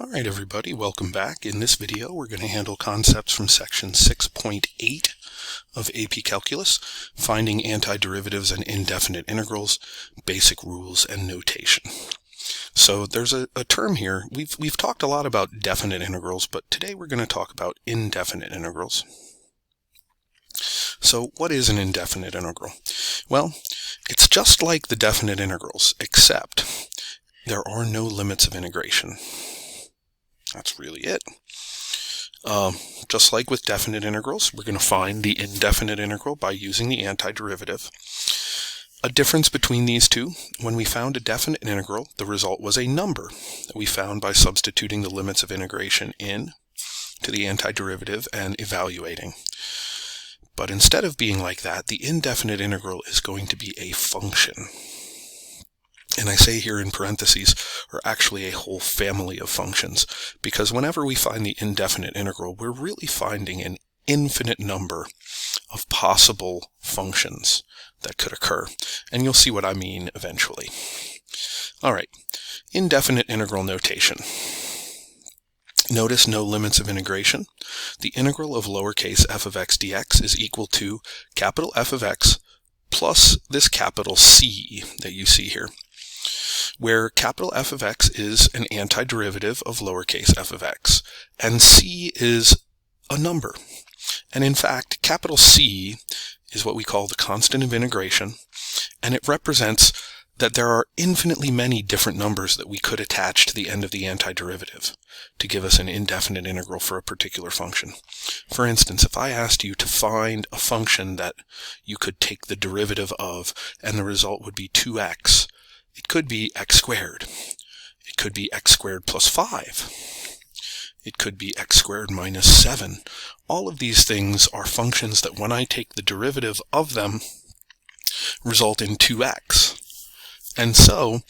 Alright everybody, welcome back. In this video we're going to handle concepts from section 6.8 of AP Calculus, finding antiderivatives and indefinite integrals, basic rules and notation. So there's a term here. We've talked a lot about definite integrals, but today we're going to talk about indefinite integrals. So what is an indefinite integral? Well, it's just like the definite integrals, except there are no limits of integration. That's really it. Just like with definite integrals, we're going to find the indefinite integral by using the antiderivative. A difference between these two: when we found a definite integral, the result was a number that we found by substituting the limits of integration in to the antiderivative and evaluating. But instead of being like that, the indefinite integral is going to be a function. And I say here in parentheses, are actually a whole family of functions, because whenever we find the indefinite integral, we're really finding an infinite number of possible functions that could occur. And you'll see what I mean eventually. All right, indefinite integral notation. Notice no limits of integration. The integral of lowercase f of x dx is equal to capital F of x plus this capital C that you see here, where capital F of x is an antiderivative of lowercase f of x, and C is a number. And in fact, capital C is what we call the constant of integration, and it represents that there are infinitely many different numbers that we could attach to the end of the antiderivative to give us an indefinite integral for a particular function. For instance, if I asked you to find a function that you could take the derivative of and the result would be 2x, it could be x squared. It could be x squared plus 5. It could be x squared minus 7. All of these things are functions that when I take the derivative of them result in 2x. And so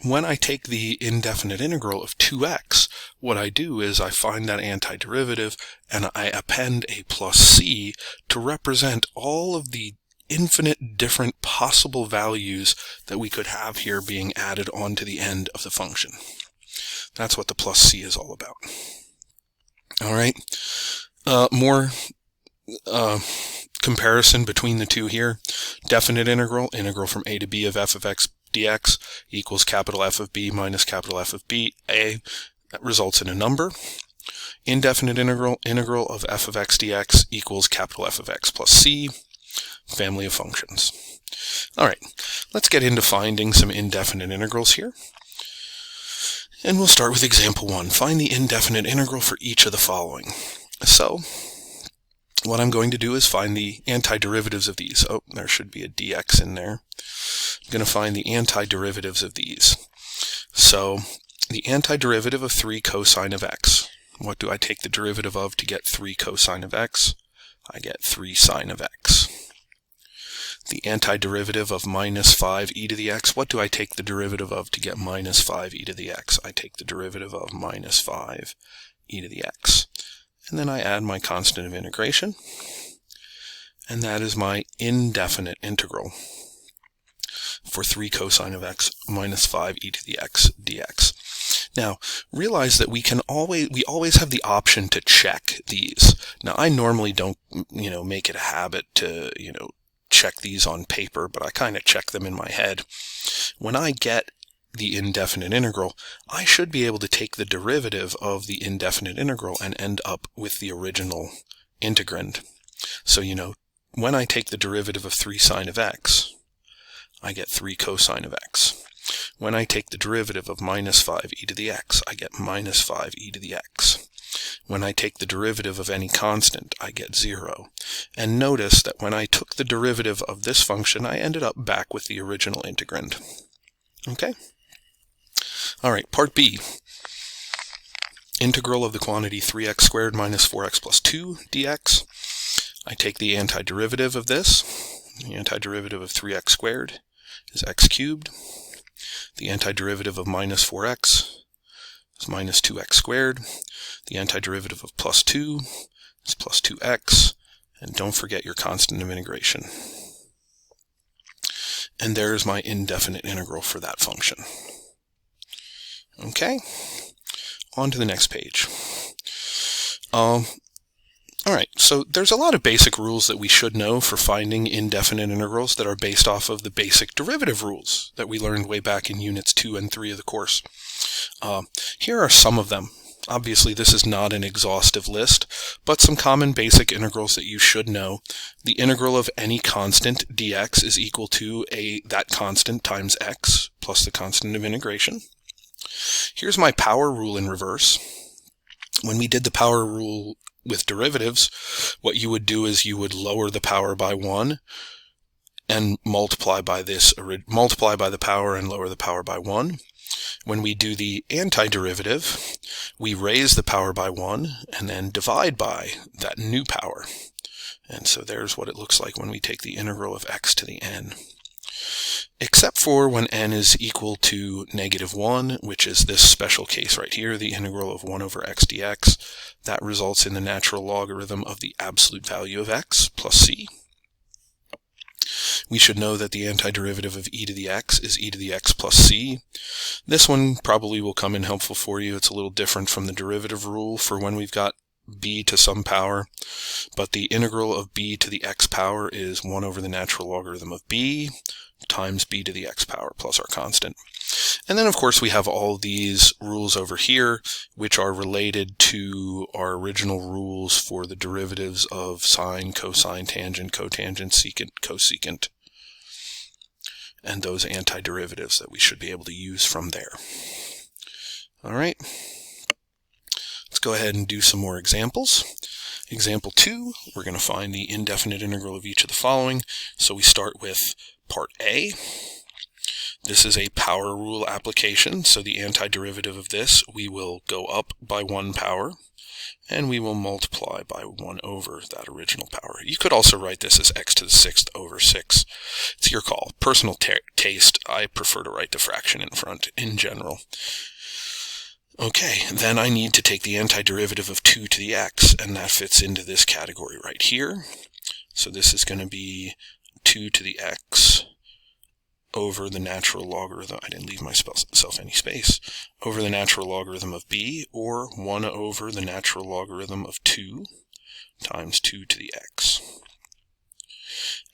when I take the indefinite integral of 2x, what I do is I find that antiderivative and I append a plus c to represent all of the infinite different possible values that we could have here being added on to the end of the function. That's what the plus c is all about. All right, more comparison between the two here. Definite integral from a to b of f of x dx equals capital F of b minus capital F of b a. That results in a number. Indefinite integral of f of x dx equals capital F of x plus c. Family of functions. All right, let's get into finding some indefinite integrals here. And we'll start with example 1. Find the indefinite integral for each of the following. So what I'm going to do is find the antiderivatives of these. Oh, there should be a dx in there. I'm going to find the antiderivatives of these. So the antiderivative of 3 cosine of x. What do I take the derivative of to get 3 cosine of x? I get 3 sine of x. The antiderivative of minus 5 e to the x. What do I take the derivative of to get minus 5 e to the x? I take the derivative of minus 5 e to the x. And then I add my constant of integration. And that is my indefinite integral for 3 cosine of x minus 5 e to the x dx. Now, realize that we always have the option to check these. Now, I normally don't, make it a habit to, check these on paper, but I kind of check them in my head. When I get the indefinite integral, I should be able to take the derivative of the indefinite integral and end up with the original integrand. So, when I take the derivative of 3 sine of x, I get 3 cosine of x. When I take the derivative of minus 5 e to the x, I get minus 5 e to the x. When I take the derivative of any constant, I get 0. And notice that when I took the derivative of this function, I ended up back with the original integrand. Okay? All right, part B. Integral of the quantity 3x squared minus 4x plus 2 dx. I take the antiderivative of this. The antiderivative of 3x squared is x cubed. The antiderivative of minus 4x is minus 2x squared. The antiderivative of plus 2 is plus 2x. And don't forget your constant of integration. And there's my indefinite integral for that function. Okay? on to the next page. Alright, so there's a lot of basic rules that we should know for finding indefinite integrals that are based off of the basic derivative rules that we learned way back in Units 2 and 3 of the course. Here are some of them. Obviously, this is not an exhaustive list, but some common basic integrals that you should know. The integral of any constant dx is equal to that constant times x plus the constant of integration. Here's my power rule in reverse. When we did the power rule with derivatives, what you would do is you would lower the power by 1 and multiply by the power and lower the power by 1. When we do the antiderivative, we raise the power by 1 and then divide by that new power. And so there's what it looks like when we take the integral of x to the n. Except for when n is equal to -1, which is this special case right here, the integral of 1 over x dx. That results in the natural logarithm of the absolute value of x plus c. We should know that the antiderivative of e to the x is e to the x plus c. This one probably will come in helpful for you. It's a little different from the derivative rule for when we've got b to some power, but the integral of b to the x power is 1 over the natural logarithm of b times b to the x power plus our constant. And then, of course, we have all these rules over here, which are related to our original rules for the derivatives of sine, cosine, tangent, cotangent, secant, cosecant, and those antiderivatives that we should be able to use from there. All right. Let's go ahead and do some more examples. Example 2, we're going to find the indefinite integral of each of the following. So we start with part A. This is a power rule application, so the antiderivative of this, we will go up by 1 power, and we will multiply by 1 over that original power. You could also write this as x to the 6th over 6. It's your call. Personal taste, I prefer to write the fraction in front in general. Okay, then I need to take the antiderivative of 2 to the x, and that fits into this category right here. So this is going to be 2 to the x over the natural logarithm, I didn't leave myself any space, over the natural logarithm of b, or 1 over the natural logarithm of 2 times 2 to the x.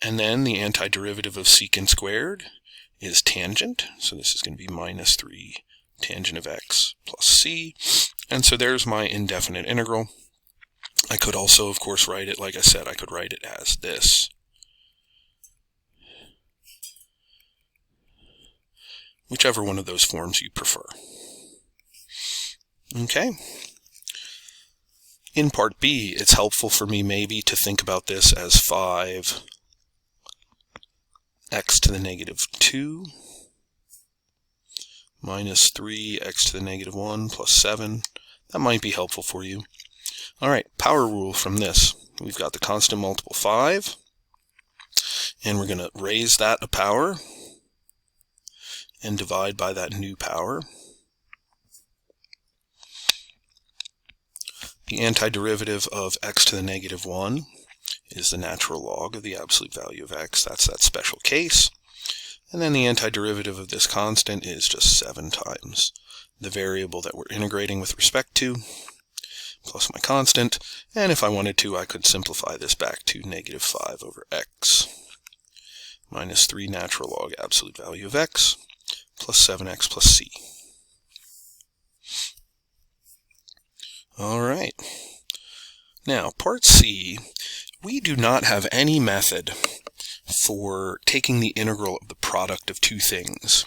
And then the antiderivative of secant squared is tangent, so this is going to be minus 3 tangent of x plus c, and so there's my indefinite integral. I could also, of course, write it, like I said, I could write it as this. Whichever one of those forms you prefer. Okay. In part B, it's helpful for me maybe to think about this as 5x to the -2 minus 3x to the -1 plus 7. That might be helpful for you. All right, power rule from this. We've got the constant multiple 5, and we're going to raise that a power and divide by that new power. The antiderivative of x to the -1 is the natural log of the absolute value of x. That's that special case. And then the antiderivative of this constant is just 7 times the variable that we're integrating with respect to, plus my constant. And if I wanted to, I could simplify this back to -5 over x minus 3 natural log absolute value of x plus 7x plus c. All right. Now, part C, we do not have any method for taking the integral of the product of two things.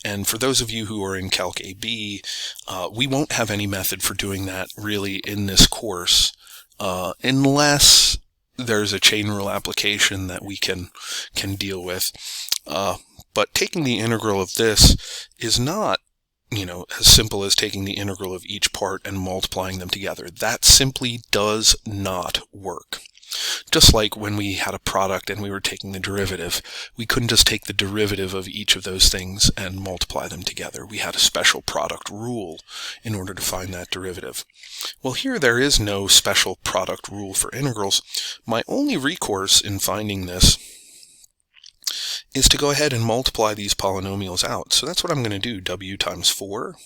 And for those of you who are in Calc AB, we won't have any method for doing that really in this course, unless there's a chain rule application that we can deal with. But taking the integral of this is not, as simple as taking the integral of each part and multiplying them together. That simply does not work. Just like when we had a product and we were taking the derivative, we couldn't just take the derivative of each of those things and multiply them together. We had a special product rule in order to find that derivative. Well, here there is no special product rule for integrals. My only recourse in finding this is to go ahead and multiply these polynomials out. So that's what I'm going to do. W times 4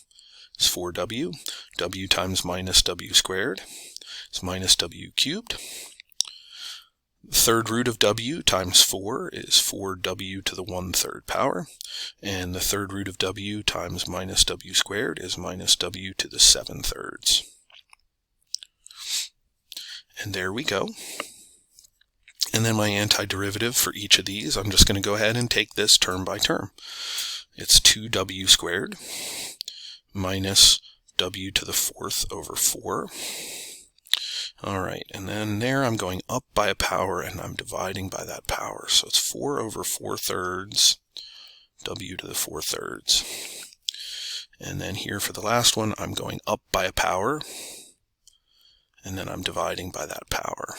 is 4w. w times minus w squared is minus w cubed. The third root of w times 4 is 4w to the 1/3 power. And the third root of w times minus w squared is minus w to the 7/3. And there we go. And then my antiderivative for each of these, I'm just going to go ahead and take this term by term. It's 2w squared minus w to the 4th over 4. All right, and then there I'm going up by a power and I'm dividing by that power. So it's 4 over 4/3, w to the 4/3. And then here for the last one, I'm going up by a power and then I'm dividing by that power.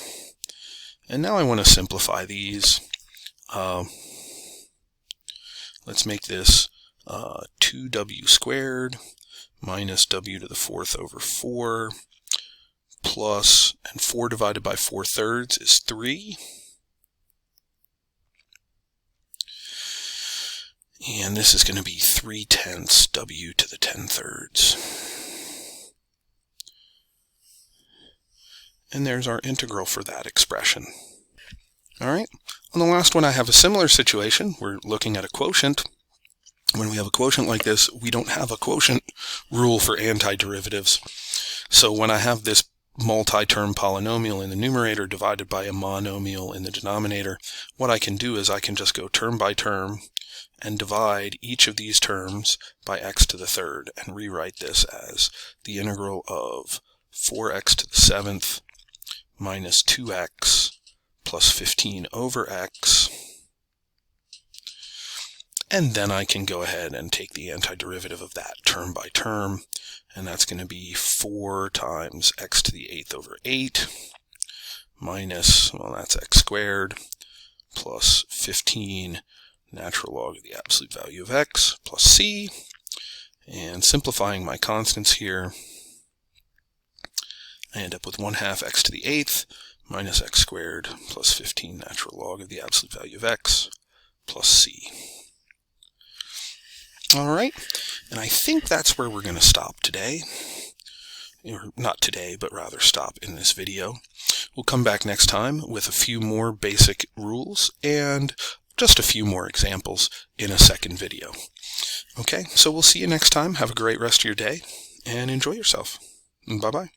And now I want to simplify these. Let's make this 2w squared minus w to the 4th over 4 plus, and 4 divided by 4/3 is 3. And this is going to be 3/10 w to the 10/3. And there's our integral for that expression. All right, on the last one I have a similar situation. We're looking at a quotient. When we have a quotient like this, we don't have a quotient rule for antiderivatives. So when I have this multi-term polynomial in the numerator divided by a monomial in the denominator, what I can do is I can just go term by term and divide each of these terms by x to the 3rd and rewrite this as the integral of 4x to the 7th minus 2x plus 15 over x. And then I can go ahead and take the antiderivative of that term by term, and that's going to be 4 times x to the 8th over 8 minus, well, that's x squared plus 15 natural log of the absolute value of x plus c. And simplifying my constants here, I end up with 1/2 x to the 8th minus x squared plus 15 natural log of the absolute value of x plus c. All right, and I think that's where we're going to stop today. Or not today, but rather stop in this video. We'll come back next time with a few more basic rules and just a few more examples in a second video. Okay, so we'll see you next time. Have a great rest of your day and enjoy yourself. Bye-bye.